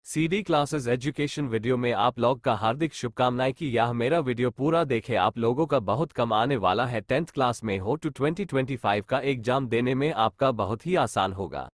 CD classes education video में आप लोग का हार्दिक शुभकामनाएं कि यह मेरा वीडियो पूरा देखे। आप लोगों का बहुत कम आने वाला है। 10th क्लास में हो तो 2025 का एग्जाम देने में आपका बहुत ही आसान होगा।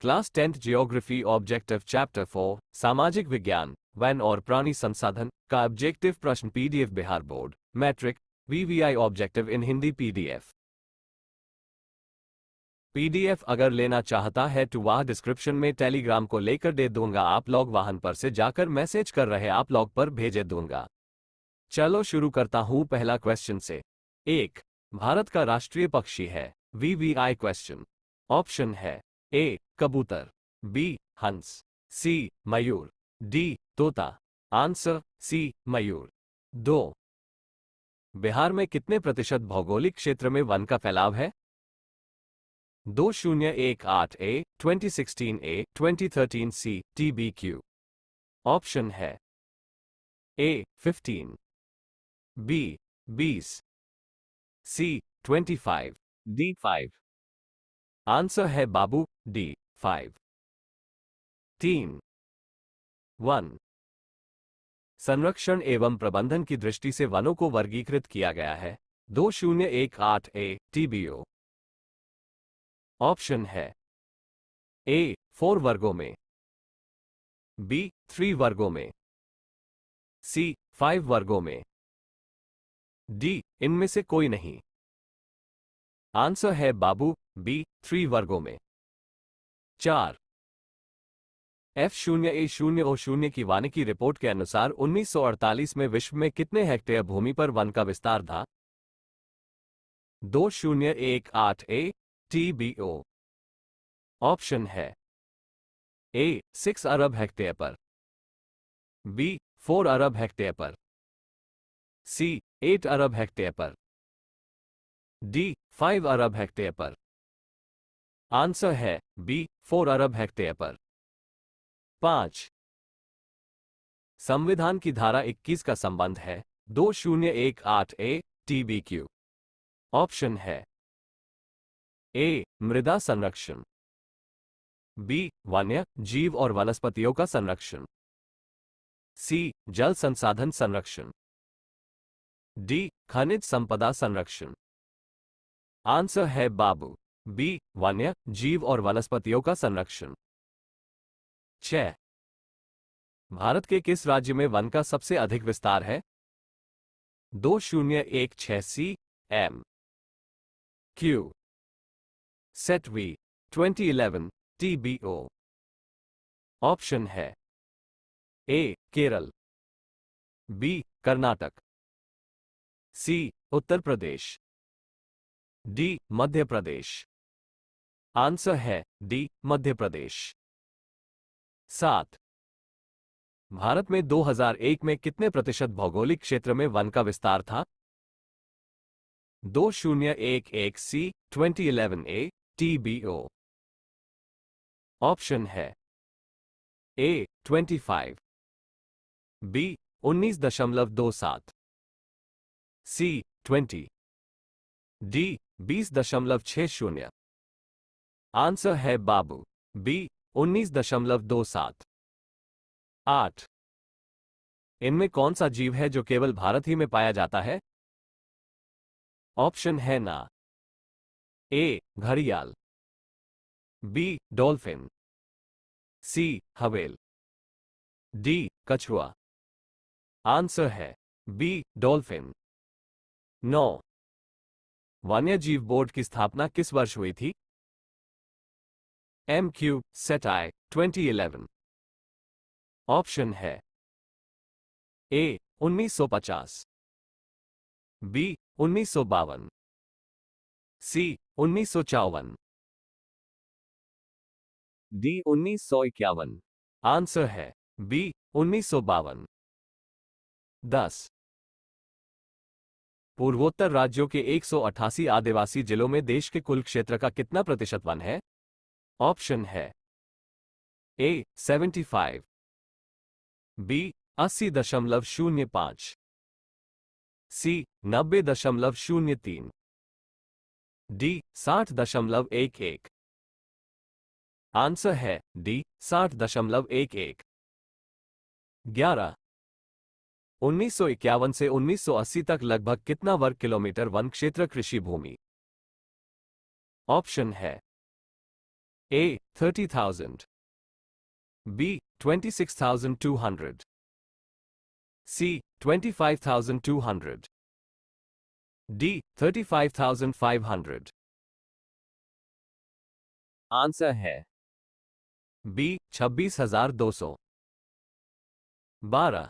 Class 10th geography objective chapter 4 सामाजिक विज्ञान वन और प्राणी संसाधन का ऑब्जेक्टिव प्रश्न PDF Bihar board matric VVI objective in Hindi PDF अगर लेना चाहता है तो वह डिस्क्रिप्शन में टेलीग्राम को लेकर दे दूंगा। आप लोग वाहन पर से जाकर मैसेज कर रहे आप लोग पर भेजे दूंगा। चलो शुरू करता हूं पहला क्वेश्चन से। एक, भारत का राष्ट्रीय पक्षी है। VVI question. ऑप्शन है ए कबूतर, बी हंस, सी मयूर, डी तोता। आंसर सी मयूर। 2, बिहार में कितने प्रतिशत भौगोलिक क्षेत्र में वन का फैलाव है? 2018 ए 2016 ए 2013 सी TBQ। ऑप्शन है ए 15, बी 20, सी 25, डी 5। आंसर है बाबू डी 5। 3, 1, संरक्षण एवं प्रबंधन की दृष्टि से वनों को वर्गीकृत किया गया है। 2018 ए TBO। ऑप्शन है ए 4 वर्गों में, बी 3 वर्गों में, सी 5 वर्गों में, डी इनमें से कोई नहीं। आंसर है बाबू बी 3 वर्गों में। 4, F0A0O0 की वानिकी रिपोर्ट के अनुसार 1948 में विश्व में कितने हेक्टेयर भूमि पर वन का विस्तार था? 2018 ए TBO। ऑप्शन है ए 6 अरब हेक्टेयर पर, बी 4 अरब हेक्टेयर पर, सी 8 अरब हेक्टेयर पर, डी 5 अरब हेक्टेयर पर। आंसर है बी 4 अरब हेक्टेयर पर। 5, संविधान की धारा 21 का संबंध है। 2018 ए TBQ। ऑप्शन है ए मृदा संरक्षण, बी वन्य जीव और वनस्पतियों का संरक्षण, सी जल संसाधन संरक्षण, डी खनिज संपदा संरक्षण। आंसर है बाबू बी वन्य जीव और वनस्पतियों का संरक्षण। 6, भारत के किस राज्य में वन का सबसे अधिक विस्तार है? 2016 C M Q, set V 2011 TBO। Option है A Kerala, B Karnataka, C Uttar Pradesh, D Madhya Pradesh. Answer है डी मध्य प्रदेश। 7, भारत में 2001 में कितने प्रतिशत भौगोलिक क्षेत्र में वन का विस्तार था? 2011 सी 2011 ए TBO। ऑप्शन है ए 25, बी 19.27, सी 20, डी 20.60। आंसर है बाबू बी 19.27। 8, इनमें कौन सा जीव है जो केवल भारत ही में पाया जाता है? ऑप्शन है ना ए घड़ियाल, बी डॉल्फिन, सी हवेल, डी कछुआ। आंसर है बी डॉल्फिन। 9, वन्यजीव बोर्ड की स्थापना किस वर्ष हुई थी? MQ सेट आई 2011। ऑप्शन है ए 1950, बी 1952, सी 1954, डी 1951। आंसर है बी 1952। 10, पूर्वोत्तर राज्यों के 188 आदिवासी जिलों में देश के कुल क्षेत्र का कितना प्रतिशत वन है? ऑप्शन है ए 75, बी 80.05, सी 90.03, डी 60.11। आंसर है डी 60.11। 11 1951 से 1980 तक लगभग कितना वर्ग किलोमीटर वन क्षेत्र कृषि भूमि? ऑप्शन है ए 30,000, बी 26,200, सी 25,200, डी 35,500। आंसर है बी 26,200। 12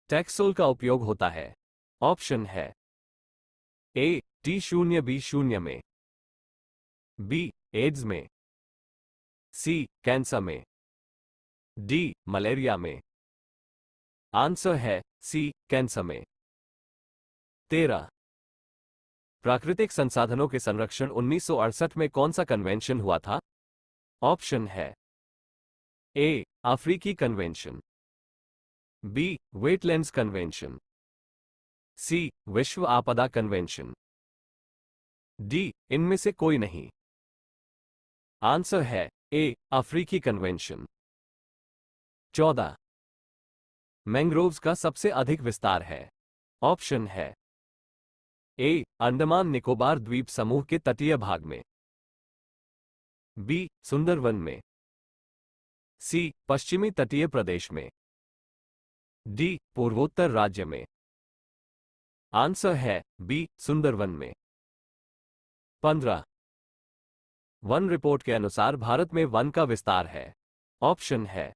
टैक्सोल का उपयोग होता है। ऑप्शन है ए T0 B0 में, बी एड्स में, सी कैंसर में, डी मलेरिया में। आंसर है सी कैंसर में। 13 प्राकृतिक संसाधनों के संरक्षण 1968 में कौन सा कन्वेंशन हुआ था? ऑप्शन है ए अफ्रीकी कन्वेंशन, बी वेटलैंड्स कन्वेंशन, सी विश्व आपदा कन्वेंशन, डी इनमें से कोई नहीं। आंसर है ए अफ्रीकी कन्वेंशन। 14 मैंग्रोव्स का सबसे अधिक विस्तार है। ऑप्शन है ए अंडमान निकोबार द्वीप समूह के तटीय भाग में, बी सुंदरवन में, सी पश्चिमी तटीय प्रदेश में, डी पूर्वोत्तर राज्य में। आंसर है बी सुंदरवन में। 15 वन रिपोर्ट के अनुसार भारत में वन का विस्तार है। ऑप्शन है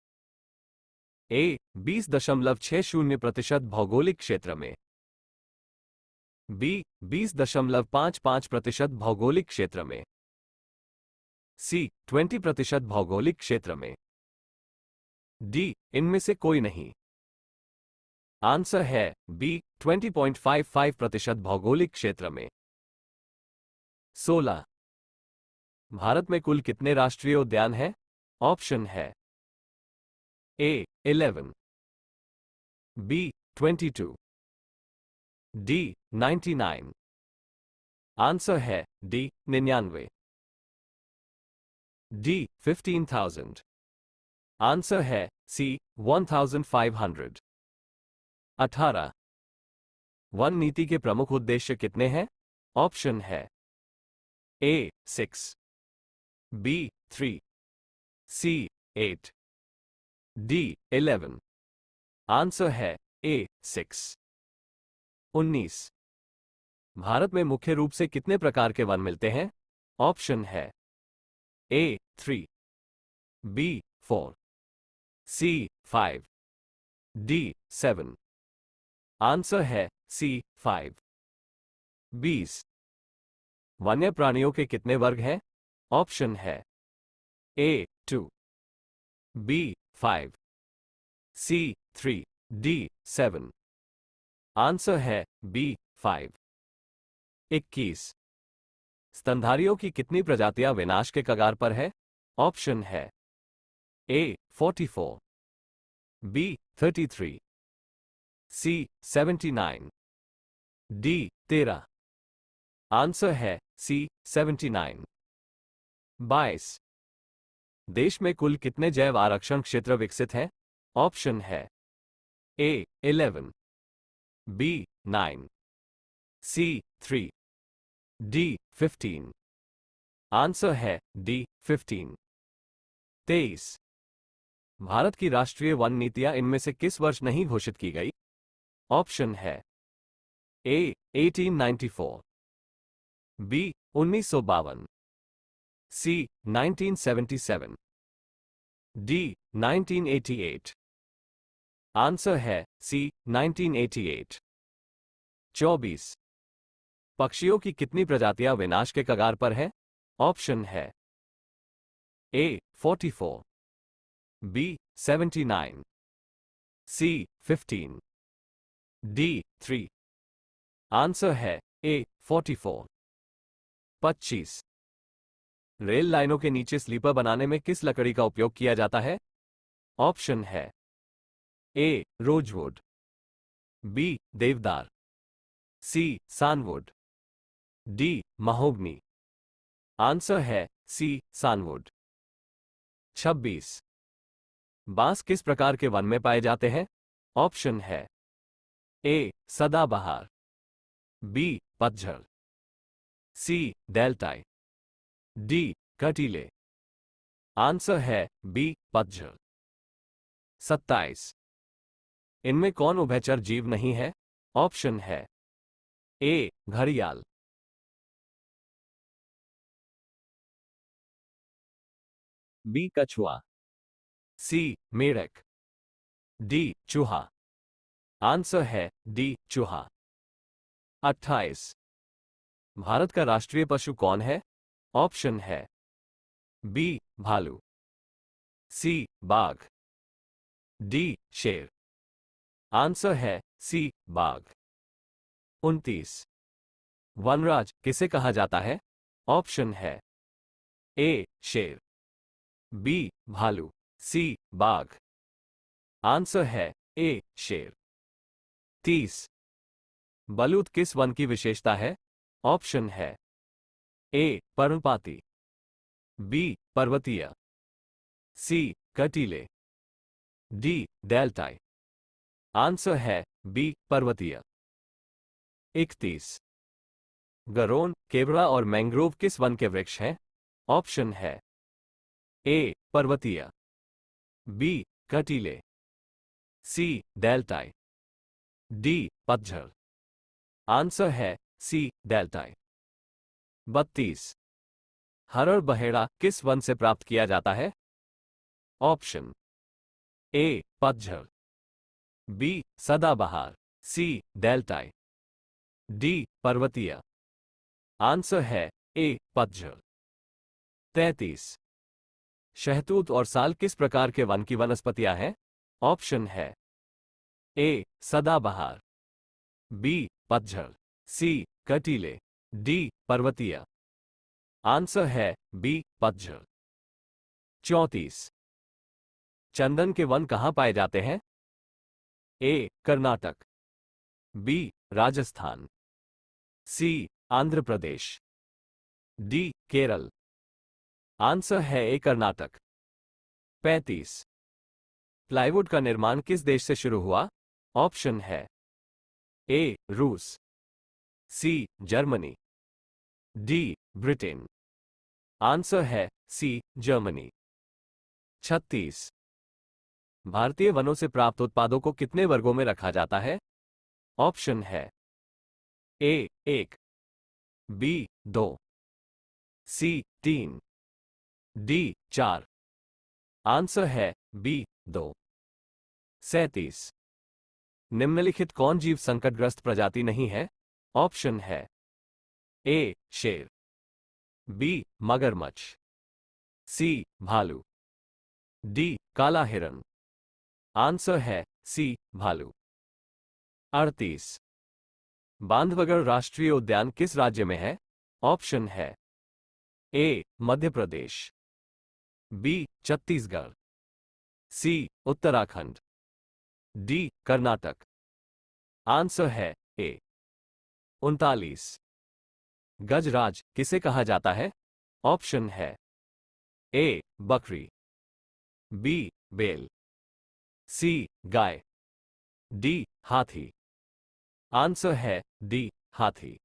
ए 20.60% भौगोलिक क्षेत्र में, बी 20.55% भौगोलिक क्षेत्र में, सी 20% भौगोलिक क्षेत्र में, डी इनमें से कोई नहीं। आंसर है बी 20.55% भौगोलिक क्षेत्र में। 16 भारत में कुल कितने राष्ट्रीय उद्यान हैं? ऑप्शन है ए 11, बी 22, डी 99। आंसर है डी 99, डी 15,000। आंसर है सी 1,500। 18 वन नीति के प्रमुख उद्देश्य कितने हैं? ऑप्शन है ए 6, बी 3, सी 8, डी 11। आंसर है ए 6। 19 भारत में मुख्य रूप से कितने प्रकार के वन मिलते हैं? ऑप्शन है ए 3, बी 4, सी 5, डी 7। आंसर है सी 5। 20 वन्य प्राणियों के कितने वर्ग हैं? ऑप्शन है ए 2, बी 5, सी 3, डी 7। आंसर है बी 5। 21 स्तनधारियों की कितनी प्रजातियां विनाश के कगार पर है? ऑप्शन है ए 44, बी 33, सी 79, डी 13। आंसर है सी 79। 22 देश में कुल कितने जैव आरक्षण क्षेत्र विकसित हैं? ऑप्शन है ए 11, बी 9, सी 3, डी 15। आंसर है डी 15। 23 भारत की राष्ट्रीय वन नीतियां इनमें से किस वर्ष नहीं घोषित की गई? ऑप्शन है ए 1894, बी 1952, सी 1977, डी 1988। आंसर है सी 1988। 24 पक्षियों की कितनी प्रजातियां विनाश के कगार पर हैं? ऑप्शन है ए 44, बी 79, सी 15, डी 3। आंसर है ए 44। 25 रेल लाइनों के नीचे स्लीपर बनाने में किस लकड़ी का उपयोग किया जाता है? ऑप्शन है ए रोजवुड, बी देवदार, सी सानवुड, डी महोगनी। आंसर है सी सानवुड। 26। बांस किस प्रकार के वन में पाए जाते हैं? ऑप्शन है ए सदाबहार, बी पतझड़, सी डेल्टाई, डी कटीले। आंसर है बी पतझड़। 27। इनमें कौन उभयचर जीव नहीं है? ऑप्शन है ए घड़ियाल, बी कछुआ, सी मेढक, डी चूहा। आंसर है डी चूहा। 28। भारत का राष्ट्रीय पशु कौन है? ऑप्शन है बी भालू, सी बाघ, डी शेर। आंसर है सी बाघ। 29। वनराज किसे कहा जाता है? ऑप्शन है ए शेर, बी भालू, सी बाघ। आंसर है ए शेर। 30। बलूत किस वन की विशेषता है? ऑप्शन है ए पर्णपाती, बी पर्वतीय, सी कटीले, डी डेल्टाई। आंसर है बी पर्वतीय। 31। गरोन, केवड़ा और मैंग्रोव किस वन के वृक्ष हैं? ऑप्शन है ए पर्वतीय, बी कटीले, सी डेल्टाई, डी पतझड़। आंसर है सी डेल्टाई। 32। हरड़ बहेड़ा किस वन से प्राप्त किया जाता है? ऑप्शन ए पतझड़, बी सदाबहार, सी डेल्टाई, डी पर्वतीय। आंसर है ए पतझड़। 33। शहतूत और साल किस प्रकार के वन की वनस्पतियां हैं? ऑप्शन है ए सदाबहार, बी पतझड़, सी कटीले, डी पर्वतीय। आंसर है बी पतझड़। 34। चंदन के वन कहां पाए जाते हैं? ए कर्नाटक, बी राजस्थान, सी आंध्र प्रदेश, डी केरल। आंसर है ए कर्नाटक। 35। प्लाईवुड का निर्माण किस देश से शुरू हुआ? ऑप्शन है ए रूस, C Germany, D Britain. Answer है सी जर्मनी। 36। भारतीय वनों से प्राप्त उत्पादों को कितने वर्गों में रखा जाता है? ऑप्शन है ए 1, बी 2, सी 3, डी 4। आंसर है बी 2। 37। निम्नलिखित कौन जीव संकटग्रस्त प्रजाति नहीं है? ऑप्शन है ए शेर, बी मगरमच्छ, सी भालू, डी काला हिरन। आंसर है सी भालू। 38। बांधवगढ़ राष्ट्रीय उद्यान किस राज्य में है? ऑप्शन है ए मध्य प्रदेश, बी छत्तीसगढ़, सी उत्तराखंड, डी कर्नाटक। आंसर है ए। 39। गजराज किसे कहा जाता है? ऑप्शन है ए बकरी, बी बैल, सी गाय, डी हाथी। आंसर है डी हाथी।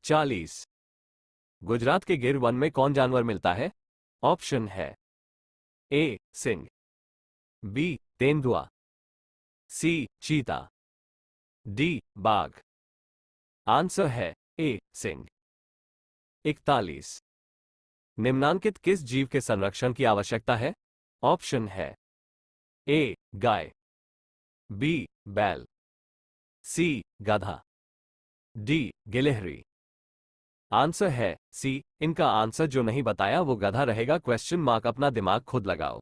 40। गुजरात के गिर वन में कौन जानवर मिलता है? ऑप्शन है ए सिंह, बी तेंदुआ, सी चीता, डी बाघ। आंसर है ए सिंह। 41। निम्नांकित किस जीव के संरक्षण की आवश्यकता है? ऑप्शन है ए गाय, बी बैल, सी गधा, डी गिलहरी। आंसर है सी। इनका आंसर जो नहीं बताया वो गधा रहेगा। क्वेश्चन मार्क, अपना दिमाग खुद लगाओ।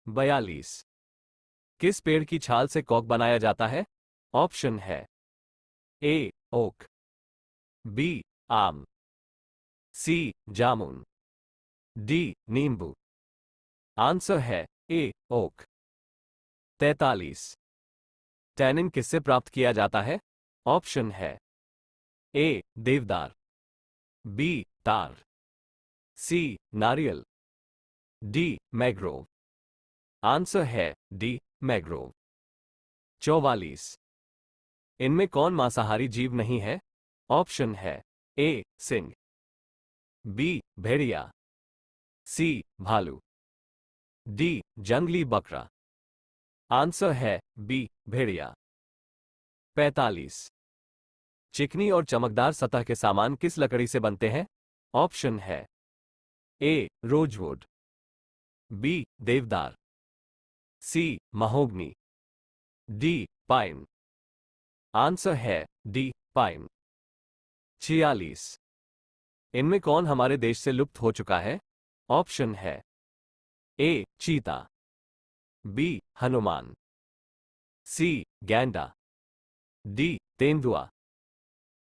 42। किस पेड़ की छाल से कॉक बनाया जाता है? ऑप्शन है ए ओक, बी आम, सी जामुन, डी नींबू। आंसर है ए ओक। 43। टैनिन किससे प्राप्त किया जाता है? ऑप्शन है ए देवदार, बी तार, सी नारियल, डी मैग्रोव। आंसर है डी मैग्रोव। 44। इनमें कौन मांसाहारी जीव नहीं है? ऑप्शन है ए सिंह, बी भेड़िया, सी भालू, डी जंगली बकरा। आंसर है बी भेड़िया। 45। चिकनी और चमकदार सतह के सामान किस लकड़ी से बनते हैं? ऑप्शन है ए रोजवुड, बी देवदार, सी महोगनी, डी पाइन। आंसर है डी पाइन। 46। इनमें कौन हमारे देश से लुप्त हो चुका है? ऑप्शन है ए चीता, बी हनुमान, सी गैंडा, डी तेंदुआ।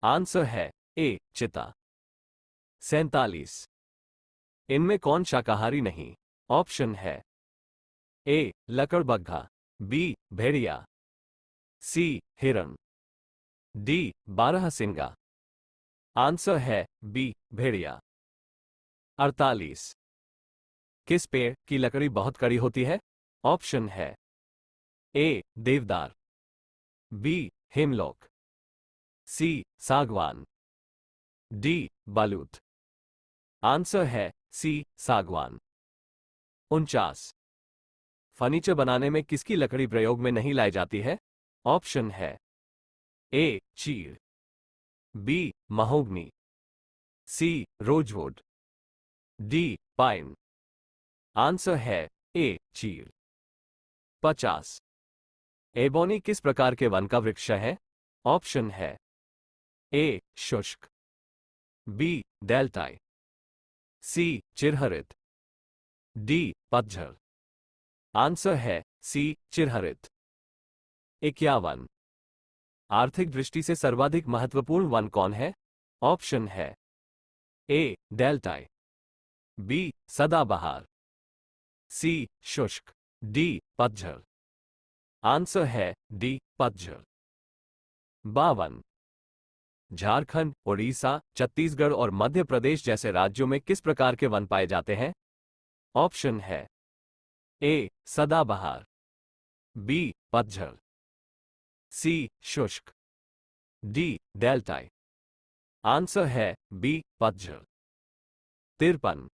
आंसर है ए चिता। 47। इनमें कौन शाकाहारी नहीं? ऑप्शन है ए लकड़बग्घा, बी भेड़िया, सी हिरण, डी बारहसिंगा। आंसर है बी भेड़िया। 48। किस पेड़ की लकड़ी बहुत कड़ी होती है? ऑप्शन है ए देवदार, बी हेमलॉक, सी सागवान, डी बलूत। आंसर है सी सागवान। 49। फर्नीचर बनाने में किसकी लकड़ी प्रयोग में नहीं लाई जाती है? ऑप्शन है ए चीड़, बी महोगनी, सी रोजवुड, डी पाइन। आंसर है ए चीड़। 50। एबोनी किस प्रकार के वन का वृक्ष है? ऑप्शन है ए शुष्क, बी डेल्टाई, सी चिरहरित, डी पतझड़। आंसर है सी चिरहरित। 51। आर्थिक दृष्टि से सर्वाधिक महत्वपूर्ण वन कौन है? ऑप्शन है ए डेल्टाई, बी सदाबहार, सी शुष्क, डी पतझड़। आंसर है डी पतझड़। 52। झारखंड, उड़ीसा, छत्तीसगढ़ और मध्य प्रदेश जैसे राज्यों में किस प्रकार के वन पाए जाते हैं? ऑप्शन है ए सदाबहार, बी पतझड़, सी शुष्क, डी डेल्टाई। आंसर है बी पतझड़। 53।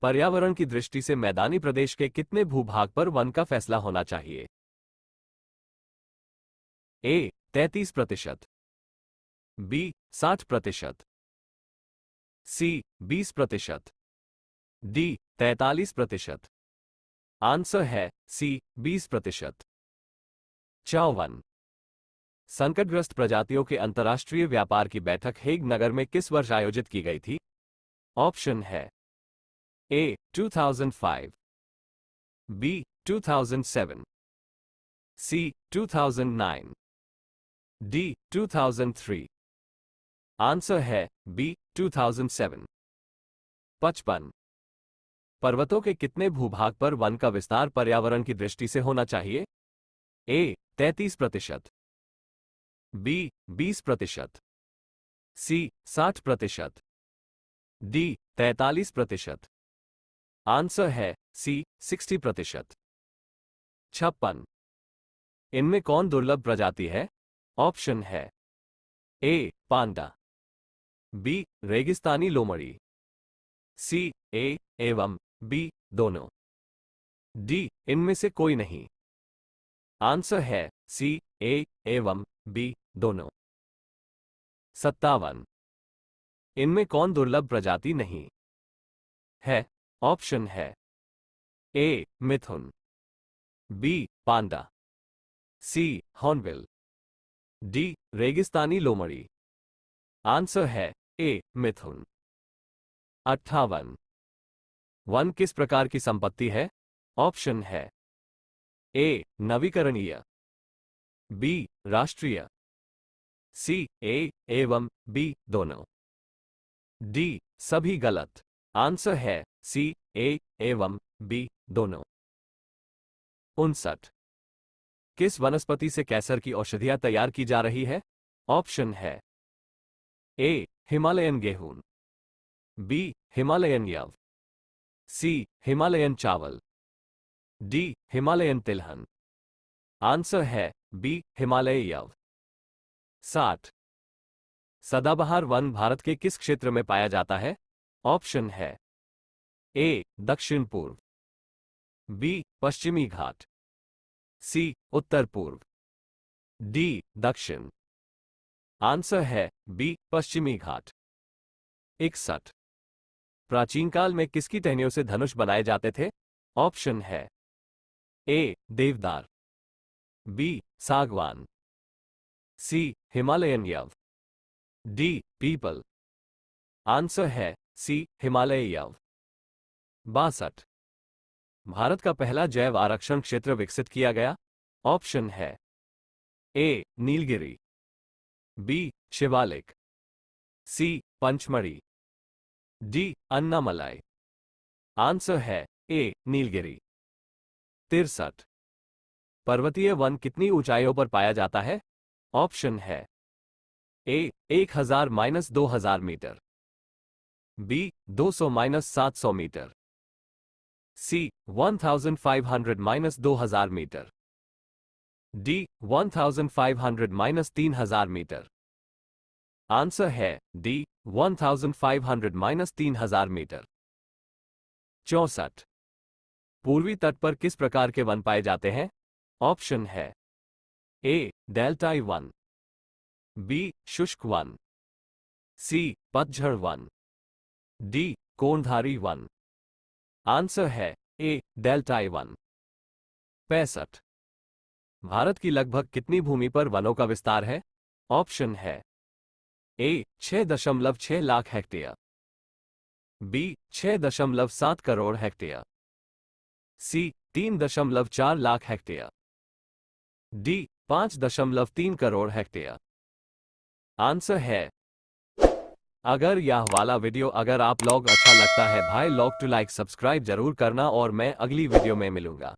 पर्यावरण की दृष्टि से मैदानी प्रदेश के कितने भूभाग पर वन का फैसला होना चाहिए? ए 33%, बी 60%, सी 20%, डी 43%। आंसर है सी 20%। 54। संकटग्रस्त प्रजातियों के अंतर्राष्ट्रीय व्यापार की बैठक हेग नगर में किस वर्ष आयोजित की गई थी? ऑप्शन है ए 2005, बी 2007, सी 2009, डी 2003। आंसर है बी 2007। 55। पर्वतों के कितने भूभाग पर वन का विस्तार पर्यावरण की दृष्टि से होना चाहिए? ए 33%, बी 20%, सी 60%, डी 43%। आंसर है सी 60%। 56। इनमें कौन दुर्लभ प्रजाति है? ऑप्शन है ए पांडा, बी रेगिस्तानी लोमड़ी, सी ए एवं बी दोनों, डी इनमें से कोई नहीं। आंसर है सी ए एवं बी दोनों। 57। इनमें कौन दुर्लभ प्रजाति नहीं है? ऑप्शन है ए मिथुन, बी पांडा, सी हॉर्नबिल, डी रेगिस्तानी लोमड़ी। आंसर है ए मिथुन। 58। वन किस प्रकार की संपत्ति है? ऑप्शन है ए नवीकरणीय, बी राष्ट्रीय, सी ए एवं बी दोनों, डी सभी गलत। आंसर है सी ए एवं बी दोनों। 59। किस वनस्पति से कैंसर की औषधियां तैयार की जा रही है? ऑप्शन है ए हिमालयन गेहूं, बी हिमालयन यव, सी हिमालयन चावल, डी हिमालयन तिलहन। आंसर है बी हिमालय यव। 60। सदाबहार वन भारत के किस क्षेत्र में पाया जाता है? ऑप्शन है ए दक्षिण पूर्व, बी पश्चिमी घाट, सी उत्तर पूर्व, डी दक्षिण। आंसर है बी पश्चिमी घाट। 61। प्राचीन काल में किसकी टहनियों से धनुष बनाए जाते थे? ऑप्शन है ए देवदार, बी सागवान, सी हिमालयन यव, डी पीपल। आंसर है सी हिमालय यव। 62। भारत का पहला जैव आरक्षण क्षेत्र विकसित किया गया? ऑप्शन है ए नीलगिरी, बी शिवालिक, सी पंचमढ़ी, डी अन्नामलाई। आंसर है ए नीलगिरी। 63। पर्वतीय वन कितनी ऊंचाइयों पर पाया जाता है? ऑप्शन है ए 1000-2000 मीटर, बी 200-700 मीटर, सी 1500-2000 मीटर, डी 1500-3000 मीटर। आंसर है डी 1500-3000 मीटर। 64। पूर्वी तट पर किस प्रकार के वन पाए जाते हैं? ऑप्शन है ए डेल्टाई वन, बी शुष्क वन, सी पतझड़ वन, डी कोणधारी वन। आंसर है ए डेल्टाई वन। 65। भारत की लगभग कितनी भूमि पर वनों का विस्तार है? ऑप्शन है A 6.6 lakh hectare, B 6.7 crore hectare, C 3.4 lakh hectare, D 5.3 crore hectare. Answer है अगर यह वाला वीडियो अगर आप लोग अच्छा लगता है भाई लोग तो लाइक सब्सक्राइब जरूर करना और मैं अगली वीडियो में मिलूंगा।